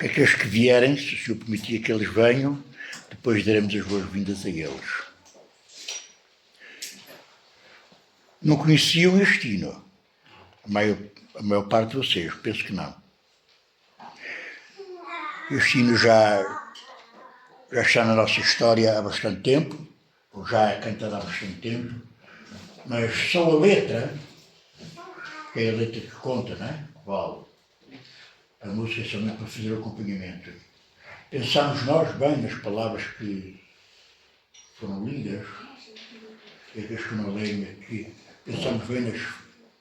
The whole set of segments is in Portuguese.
que aqueles que vierem, se o Senhor permitir que eles venham, depois daremos as boas-vindas a eles. Não conheciam este hino? A maior parte de vocês, penso que não. Este hino já está na nossa história há bastante tempo, ou já é cantado há bastante tempo, mas só a letra, que é a letra que conta, não é? Vale. A música é somente para fazer o acompanhamento. Pensámos nós bem nas palavras que foram lidas, e aqueles que não leem aqui, pensámos bem nas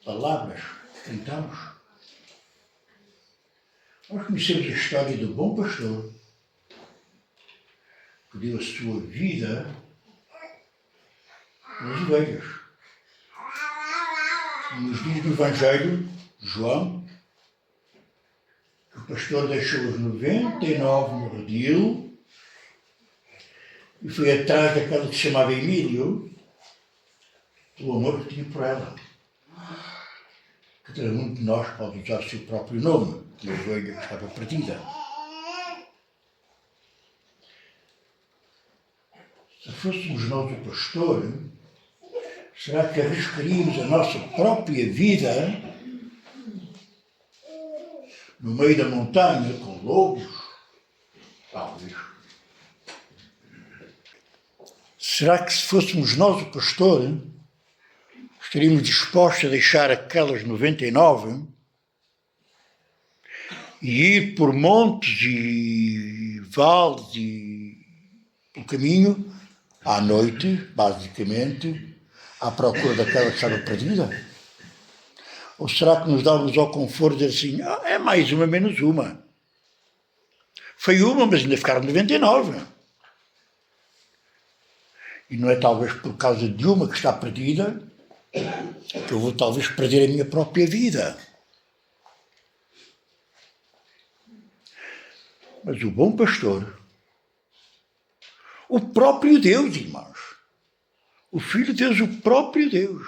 palavras que cantamos. Nós conhecemos a história do bom pastor, que deu a sua vida pelas ovelhas. Nos diz no Evangelho, João, que o pastor deixou os 99 no redil e foi atrás daquela que se chamava Emílio, pelo amor que tinha por ela. Que cada um de nós pode usar o seu próprio nome, que a ovelha estava perdida. Se fôssemos nós o pastor, será que arriscaríamos a nossa própria vida no meio da montanha com lobos? Talvez. Será que se fôssemos nós o pastor, estaríamos dispostos a deixar aquelas 99 e ir por montes e vales e pelo caminho, à noite, basicamente, à procura daquela que estava perdida? Ou será que nos dávamos ao conforto de dizer assim, é mais uma, menos uma? Foi uma, mas ainda ficaram 99. E não é talvez por causa de uma que está perdida que eu vou talvez perder a minha própria vida. Mas o bom pastor, o próprio Deus, irmãos, o Filho de Deus, o próprio Deus,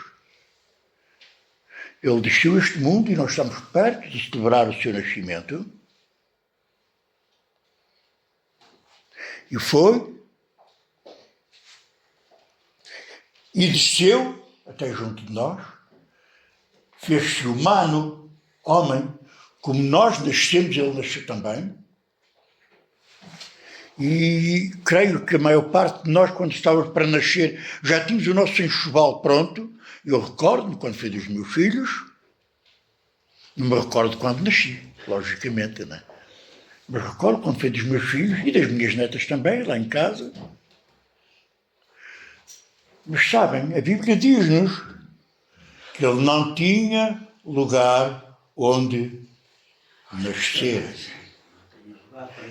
ele desceu a este mundo e nós estamos perto de celebrar o seu nascimento. E foi, e desceu até junto de nós, fez-se humano, homem, como nós nascemos, ele nasceu também. E creio que a maior parte de nós, quando estávamos para nascer, já tínhamos o nosso enxoval pronto. Eu recordo-me quando fui dos meus filhos, não me recordo quando nasci, logicamente, não é? Mas recordo quando fui dos meus filhos e das minhas netas também, lá em casa. Mas sabem, a Bíblia diz-nos que ele não tinha lugar onde nascer.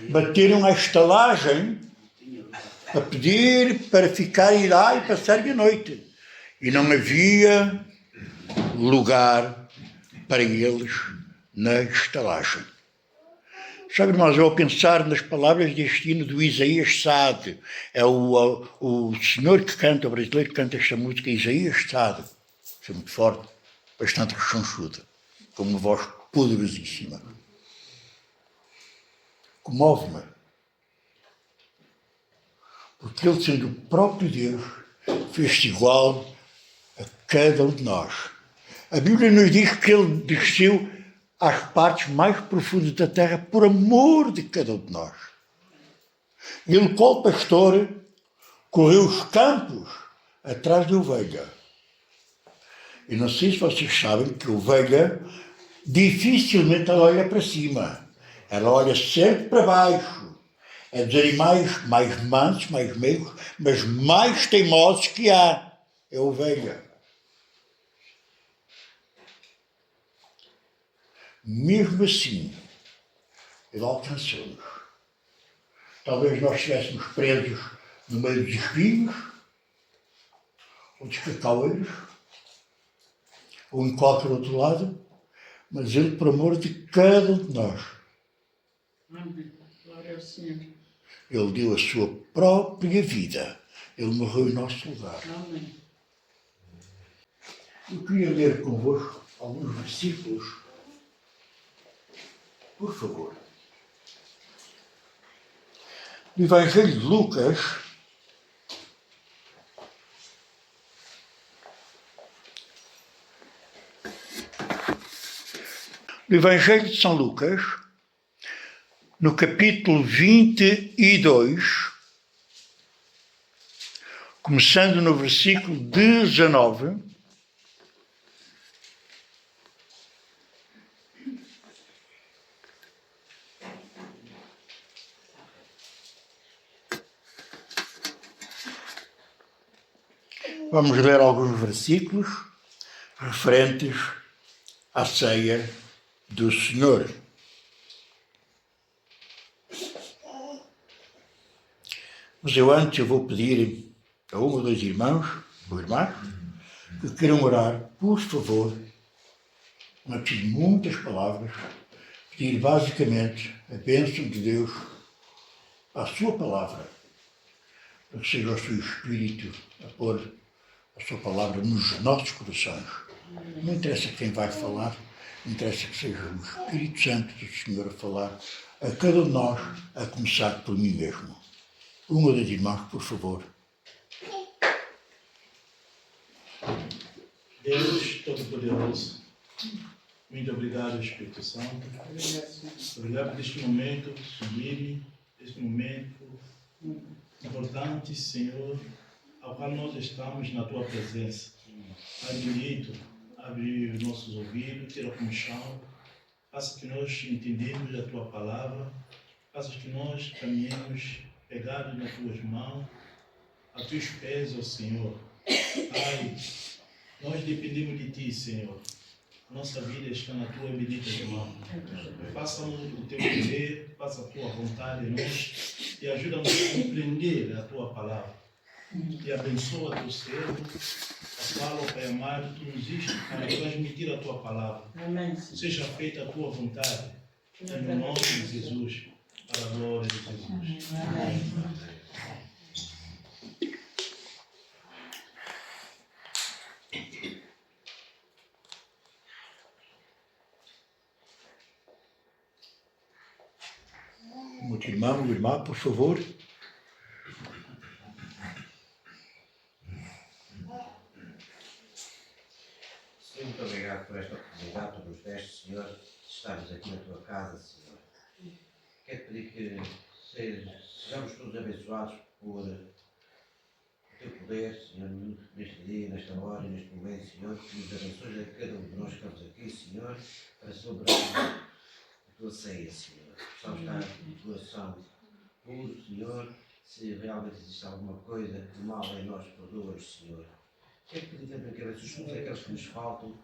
Bateram a estalagem a pedir para ficarem lá e passarem a noite. E não havia lugar para eles na estalagem. Sabe, irmãos, eu ao pensar nas palavras deste hino do Isaías Sade, é o senhor que canta, o brasileiro que canta esta música, Isaías Sade, é muito forte, bastante rechonchuda, com uma voz poderosíssima. Comove-me, porque ele, sendo o próprio Deus, fez-se igual a cada um de nós. A Bíblia nos diz que ele desceu às partes mais profundas da terra por amor de cada um de nós. Ele, qual pastor, correu os campos atrás da ovelha. E não sei se vocês sabem que a ovelha dificilmente ela olha para cima. Ela olha sempre para baixo. É dos animais mais mansos, mais meigos, mas mais teimosos que há. É a ovelha. Mesmo assim, ele alcançou-nos. Talvez nós estivéssemos presos no meio dos espinhos, ou dos cacaoeiros, ou em qualquer outro lado, mas ele, por amor de cada um de nós, Amém. Glória ao Senhor. ele deu a sua própria vida. Ele morreu em nosso lugar. Amém. Eu queria ler convosco alguns versículos. Por favor. do Evangelho de Lucas, do Evangelho de São Lucas, no capítulo 22, começando no versículo 19, vamos ler alguns versículos referentes à ceia do Senhor. Mas eu vou pedir a um ou dois irmãos ou irmãs que queiram orar, por favor, não é preciso muitas palavras, pedir basicamente a bênção de Deus à sua palavra, para que seja o seu Espírito a pôr a sua palavra nos nossos corações. Não interessa quem vai falar, interessa que seja o Espírito Santo do Senhor a falar a cada um de nós, a começar por mim mesmo. Um ou dois irmãos, por favor. Deus Todo-Poderoso, muito obrigado, Espírito Santo. Obrigado por este momento sublime, este momento importante, Senhor, ao qual nós estamos na Tua presença. Pai bonito, abre os nossos ouvidos, tira como chão, faça que nós entendamos a Tua palavra, faça que nós caminhemos pegados nas Tuas mãos, a Teus pés, ó Senhor. Pai, nós dependemos de Ti, Senhor. A nossa vida está na Tua bendita mão. Faça-nos o Teu poder, faça a Tua vontade em nós e ajuda-nos a compreender a Tua palavra. E abençoa Teu servo, a qual, Pai amado, Tu nos diste para transmitir a Tua palavra. Amém. Seja feita a Tua vontade, em nome de Jesus, para a glória de Jesus. Amém. Muito irmão, irmã, por favor. Senhor, muito obrigado por esta oportunidade, por nos deste, Senhor, de estarmos aqui na Tua casa, Senhor. Quero pedir que sejamos todos abençoados por o Teu poder, Senhor, neste dia, nesta hora e neste momento, Senhor, que nos abençoes a cada um de nós que estamos aqui, Senhor, para celebrar a Tua ceia, Senhor. Precisamos estar de coração puro, Senhor. Se realmente existe alguma coisa de mal em nós, perdoa-nos, Senhor. Quero pedir também que abençoes aqueles que nos faltam,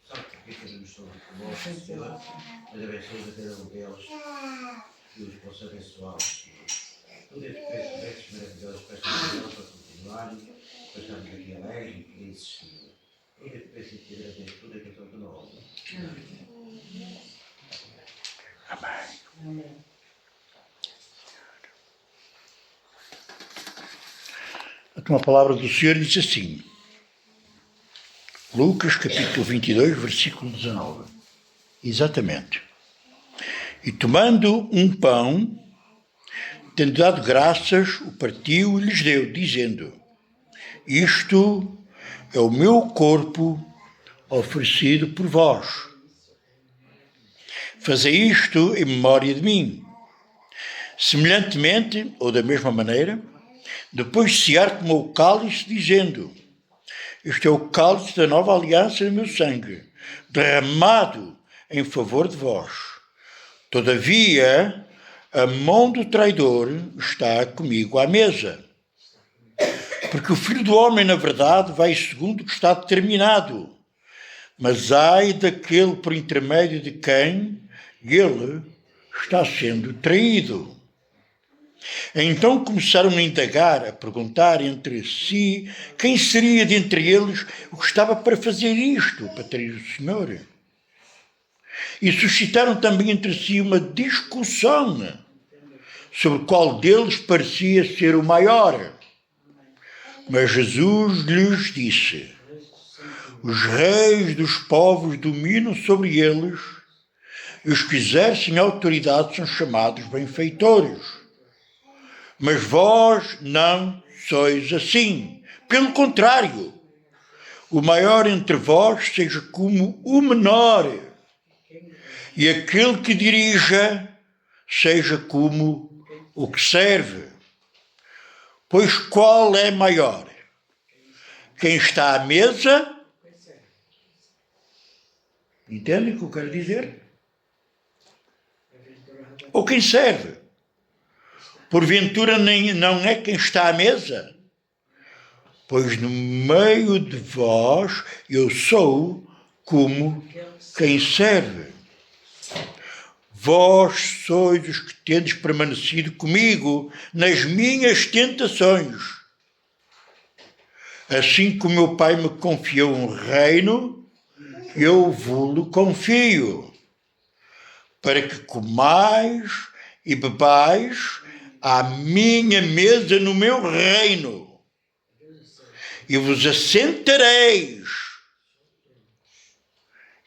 sabe porque fazemos todos conosco, Senhor, mas abençoes a cada um deles, que os possa abençoar, Senhor. Tudo é perfeitos, maravilhosos para esta manhã, para continuarem, para estarmos aqui alegres e felizes, Senhor. Tudo é perfeito e te agradeço, tudo é que eu na obra. Amém. A tua palavra do Senhor diz assim, Lucas capítulo 22, versículo 19. Exatamente. E tomando um pão, tendo dado graças, o partiu e lhes deu, dizendo, isto é o meu corpo oferecido por vós. Fazei isto em memória de mim. Semelhantemente, ou da mesma maneira, depois de cear, tomou o cálice, dizendo, este é o cálice da nova aliança do meu sangue, derramado em favor de vós. Todavia, a mão do traidor está comigo à mesa. Porque o Filho do Homem, na verdade, vai segundo o que está determinado. Mas ai daquele por intermédio de quem ele está sendo traído. Então começaram a indagar, a perguntar entre si quem seria dentre eles o que estava para fazer isto, para trair o Senhor. E suscitaram também entre si uma discussão sobre qual deles parecia ser o maior. Mas Jesus lhes disse, os reis dos povos dominam sobre eles e os que exercem autoridade são chamados benfeitores. Mas vós não sois assim. Pelo contrário, o maior entre vós seja como o menor, e aquele que dirija seja como o que serve. Pois qual é maior? Quem está à mesa? Entendem o que eu quero dizer? Ou quem serve? Porventura não é quem está à mesa? Pois no meio de vós eu sou como quem serve. Vós sois os que tendes permanecido comigo nas minhas tentações. Assim como meu Pai me confiou um reino, eu vos confio, para que comais e bebais à minha mesa no meu reino, e vos assentareis.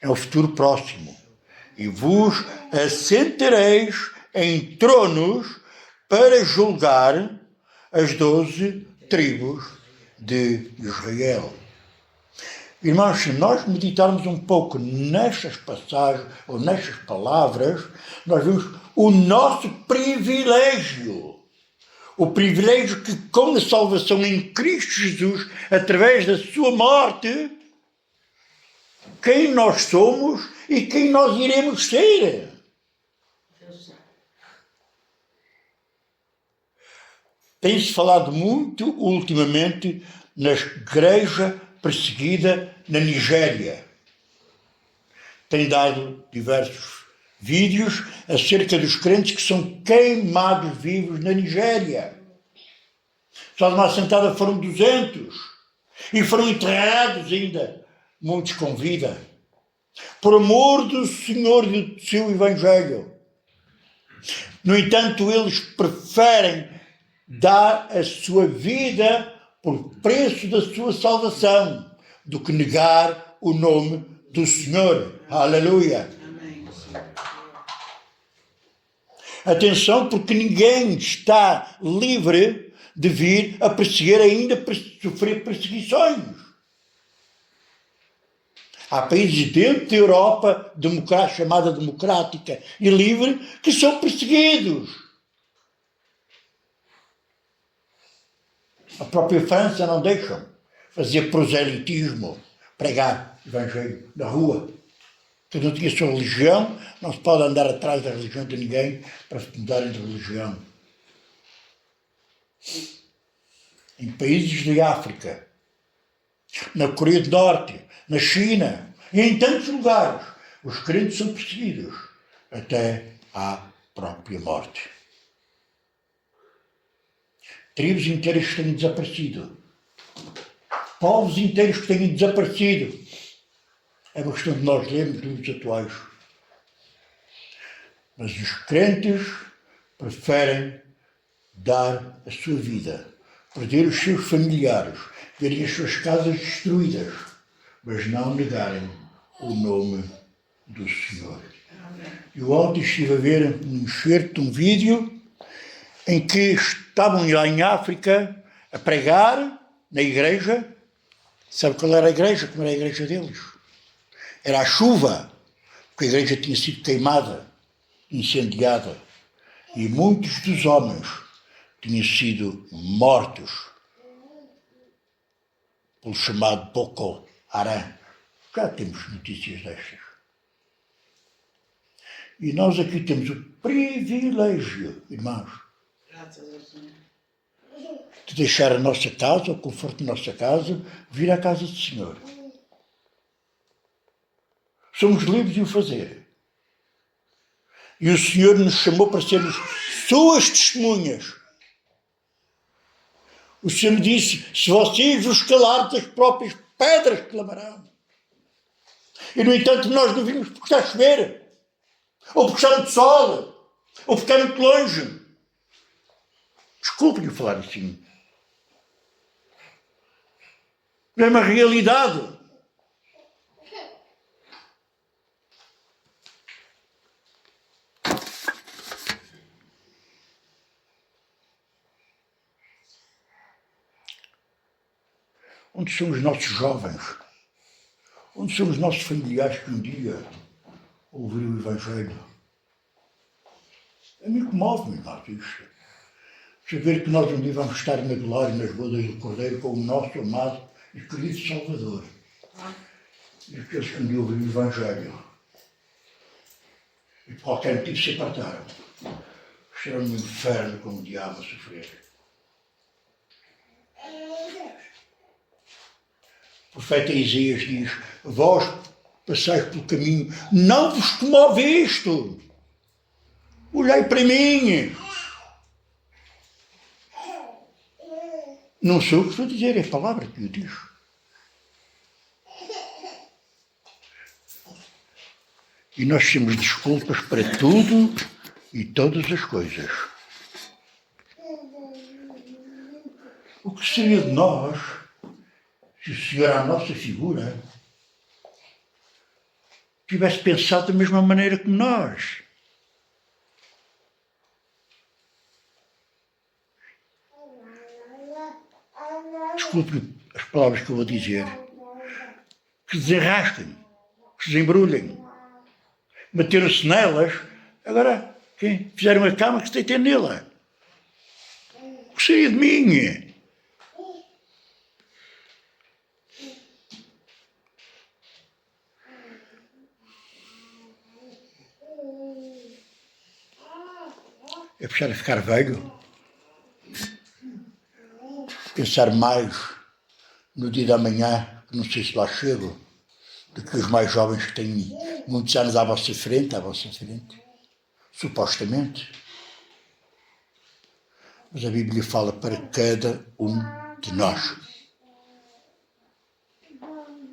É o futuro próximo. E vos assentareis em tronos para julgar as 12 tribos de Israel. Irmãos, se nós meditarmos um pouco nestas passagens, ou nestas palavras, nós vemos o nosso privilégio. O privilégio que, com a salvação em Cristo Jesus, através da sua morte, quem nós somos e quem nós iremos ser. Tem-se falado muito ultimamente na igreja perseguida na Nigéria. Tem dado diversos vídeos acerca dos crentes que são queimados vivos na Nigéria. Só de uma assentada foram 200 e foram enterrados ainda, muitos com vida, por amor do Senhor e do seu Evangelho. No entanto, eles preferem dar a sua vida por preço da sua salvação do que negar o nome do Senhor. Aleluia! Atenção, porque ninguém está livre de vir a perseguir ainda sofrer perseguições. Há países dentro da Europa chamada democrática e livre que são perseguidos. A própria França não deixam fazer proselitismo, pregar evangelho na rua. Cada um tinha a sua religião, não se pode andar atrás da religião de ninguém para se mudarem de religião. Em países de África, na Coreia do Norte, na China e em tantos lugares, os crentes são perseguidos até à própria morte. Tribos inteiras que têm desaparecido. Povos inteiros que têm desaparecido. É uma questão de nós lermos livros atuais. Mas os crentes preferem dar a sua vida, perder os seus familiares, verem as suas casas destruídas, mas não negarem o nome do Senhor. Eu ontem estive a ver um enxerto de um vídeo em que estavam lá em África a pregar na igreja. Sabe qual era a igreja? Como era a igreja deles? Era a chuva, porque a igreja tinha sido queimada, incendiada, e muitos dos homens tinham sido mortos pelo chamado Boko Haram. Já temos notícias destas. E nós aqui temos o privilégio, irmãos, de deixar a nossa casa, o conforto da nossa casa, vir à casa do Senhor. Somos livres de o fazer. E o Senhor nos chamou para sermos suas testemunhas. O Senhor disse, se vocês vos calardes, as próprias pedras clamarão. E, no entanto, nós não vimos porque está a chover, ou porque está muito sol, ou porque está muito longe. Desculpe-me falar assim. É uma realidade. Onde são os nossos jovens? Onde são os nossos familiares que um dia ouviram o Evangelho? A mim comove-me, irmãos, isto. Saber que nós um dia vamos estar na glória, nas bodas do Cordeiro, com o nosso amado e querido Salvador. E aqueles que um dia ouviram o Evangelho e por qualquer motivo se apartaram, estarão no inferno como o diabo a sofrer. O profeta Isaías diz: vós passais pelo caminho, não vos comove isto. Olhai para mim. Não sou o que estou a dizer, é a palavra que eu diz. E nós temos desculpas para tudo e todas as coisas. O que seria de nós se o Senhor, à nossa figura, tivesse pensado da mesma maneira que nós? Desculpe as palavras que eu vou dizer. Que desenrasquem, que se desembrulhem. Meteram-se nelas, agora quem fizeram a cama que se deitem nela. O que seria de mim? É puxar a ficar velho, pensar mais no dia da manhã, que não sei se lá chego, do que os mais jovens que têm muitos anos à vossa frente, supostamente. Mas a Bíblia fala para cada um de nós.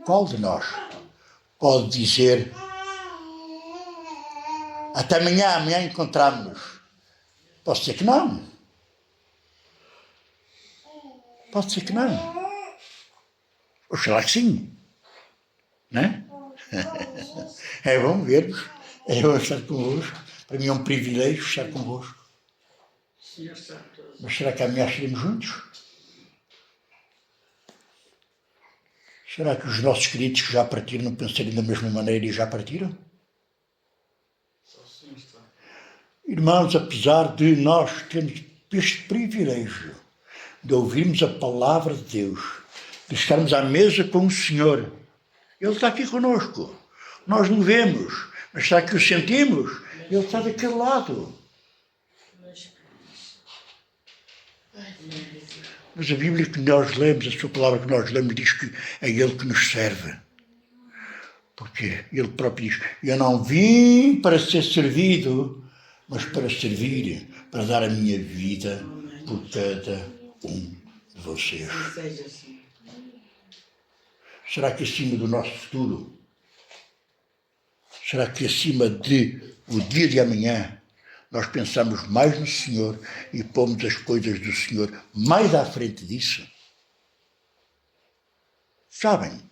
Qual de nós pode dizer: até amanhã encontramos-nos? Pode ser que não. Pode ser que não. Oxalá que sim. Não é? É bom ver-vos. É bom estar convosco. Para mim é um privilégio estar convosco. Mas será que amanhã estaremos juntos? Será que os nossos queridos que já partiram não pensarem da mesma maneira e já partiram? Irmãos, apesar de nós termos este privilégio de ouvirmos a palavra de Deus, de estarmos à mesa com o Senhor, Ele está aqui conosco. Nós não vemos, mas será que o sentimos? Ele está daquele lado. Mas a Bíblia que nós lemos, a sua palavra que nós lemos, diz que é Ele que nos serve. Porque Ele próprio diz: eu não vim para ser servido, mas para servir, para dar a minha vida por cada um de vocês. Será que acima do nosso futuro, será que acima do dia de amanhã, nós pensamos mais no Senhor e pomos as coisas do Senhor mais à frente disso? Sabem,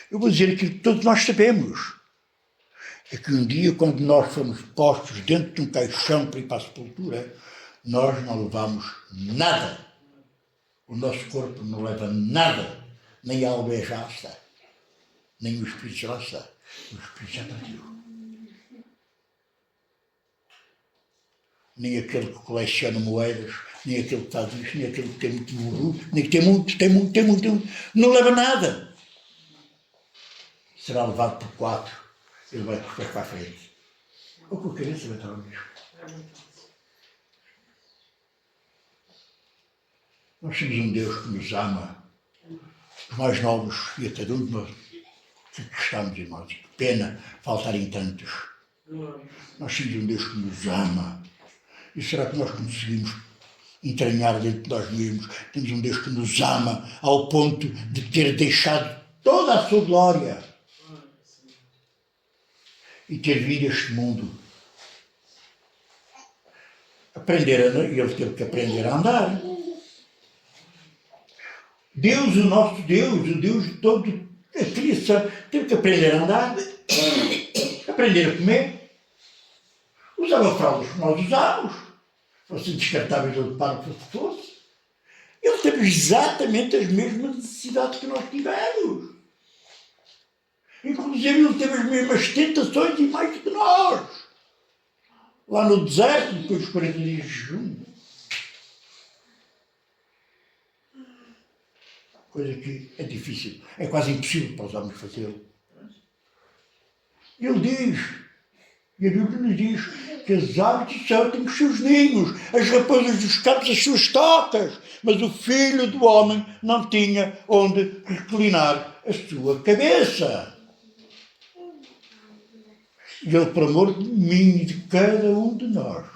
eu vou dizer aquilo que todos nós sabemos. É que um dia, quando nós fomos postos dentro de um caixão para ir para a sepultura, nós não levamos nada. O nosso corpo não leva nada. Nem a alma já está. Nem o Espírito já está. O Espírito já partiu. Nem aquele que coleciona moedas, nem aquele que faz isto, nem aquele que tem muito burro, nem que tem muito. Não leva nada. Será levado por 4. Ele vai depois para a frente. Ou por querência vai estar ao mesmo. Nós temos um Deus que nos ama, os mais novos e a cada um de nós que gostamos, irmãos. Que pena faltarem tantos. Nós temos um Deus que nos ama. E será que nós conseguimos entranhar dentro de nós mesmos? Temos um Deus que nos ama ao ponto de ter deixado toda a sua glória e ter vindo a este mundo. Ele teve que aprender a andar. Deus, o nosso Deus, o Deus de toda a criação, teve que aprender a andar, aprender a comer. Usava fraldas que nós usávamos, fossem descartáveis ou de pano que fosse. Ele teve exatamente as mesmas necessidades que nós tivemos. Inclusive, ele teve as mesmas tentações e mais que nós. Lá no deserto, depois dos 40 dias de jejum. Coisa que é difícil, é quase impossível para os homens fazê-lo. Ele diz, e a Bíblia nos diz, que as aves do céu têm os seus ninhos, as raposas dos campos as suas tocas, mas o Filho do Homem não tinha onde reclinar a sua cabeça. E ele, por amor de mim e de cada um de nós,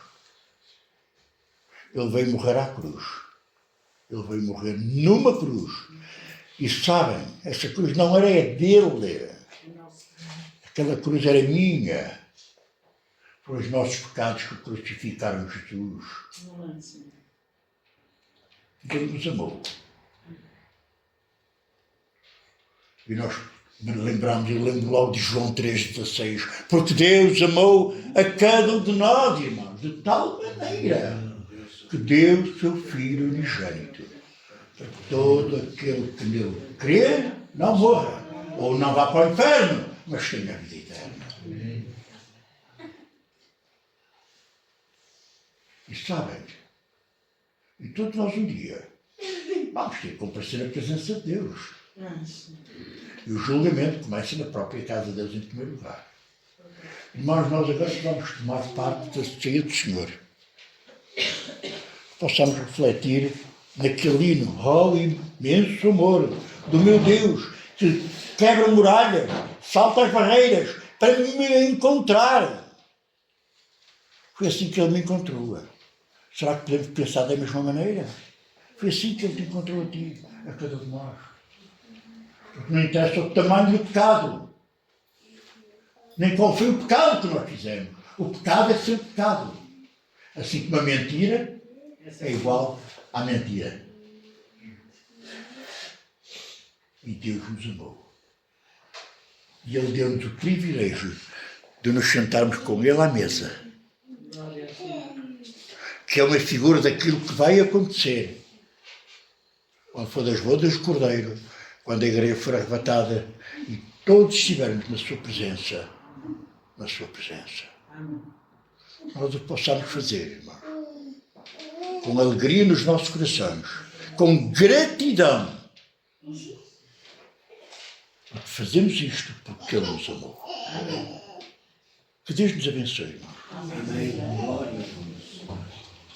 ele veio morrer à cruz. Ele veio morrer numa cruz. E sabem, essa cruz não era dele. Aquela cruz era minha. Foram os nossos pecados que crucificaram Jesus. Ele nos amou. E nós lembramos, eu lembro logo de João 3,16, porque Deus amou a cada um de nós, irmãos, de tal maneira que deu o seu Filho unigênito, para que todo aquele que nele crê não morra, ou não vá para o inferno, mas tenha a vida eterna. E sabem, e todos nós um dia vamos ter que comparecer à presença de Deus. E o julgamento começa na própria casa de Deus em primeiro lugar. Irmãos, nós agora vamos tomar parte da ceia do Senhor. Possamos refletir naquele hino, oh imenso amor do meu Deus, que quebra muralhas, salta as barreiras para me encontrar. Foi assim que ele me encontrou. Será que podemos pensar da mesma maneira? Foi assim que ele te encontrou a ti, a cada um de nós. Porque não interessa o tamanho do pecado, nem qual foi o pecado que nós fizemos. O pecado é sempre pecado. Assim como a mentira é igual à mentira. E Deus nos amou. E Ele deu-nos o privilégio de nos sentarmos com Ele à mesa. Que é uma figura daquilo que vai acontecer quando for das bodas do Cordeiro, quando a igreja for arrebatada e todos estivermos na sua presença. Na sua presença. Nós o possamos fazer, irmão. Com alegria nos nossos corações, com gratidão. Porque fazemos isto porque Ele nos amou. Que Deus nos abençoe, irmão. Amém.